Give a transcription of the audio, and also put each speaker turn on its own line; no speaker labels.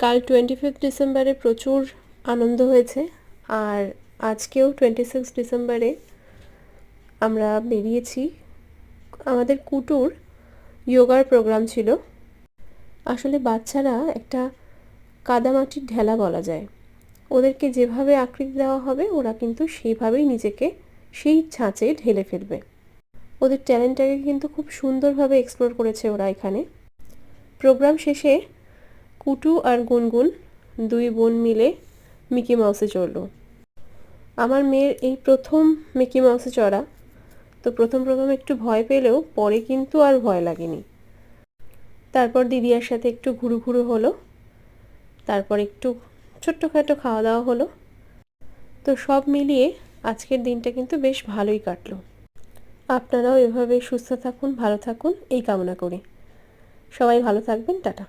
কাল 25 ডিসেম্বরে প্রচুর আনন্দ হয়েছে, আর আজকেও 26 ডিসেম্বরে আমরা বেরিয়েছি। আমাদের কুটুর যোগার প্রোগ্রাম ছিল। আসলে বাচ্চারা একটা কাদামাটির ঢেলা বলা যায়, ওদেরকে যেভাবে আকৃতি দেওয়া হবে ওরা কিন্তু সেইভাবেই নিজেকে সেই ছাঁচে ঢেলে ফেলবে। ওদের ট্যালেন্টটাকে কিন্তু খুব সুন্দরভাবে এক্সপ্লোর করেছে ওরা এখানে। প্রোগ্রাম শেষে কুটু আর গুনগুন দুই বোন মিলে মিকি মাউসে চড়ল। আমার মেয়ের এই প্রথম মিকি মাউসে চড়া, তো প্রথম একটু ভয় পেলেও পরে কিন্তু আর ভয় লাগেনি। তারপর দিদিয়ার সাথে একটু ঘুরু হলো, তারপর একটু ছোট্টখাটো খাওয়া দাওয়া হলো। তো সব মিলিয়ে আজকের দিনটা কিন্তু বেশ ভালোই কাটলো। আপনারাও এভাবে সুস্থ থাকুন, ভালো থাকুন এই কামনা করি। সবাই ভালো থাকবেন। টাটা।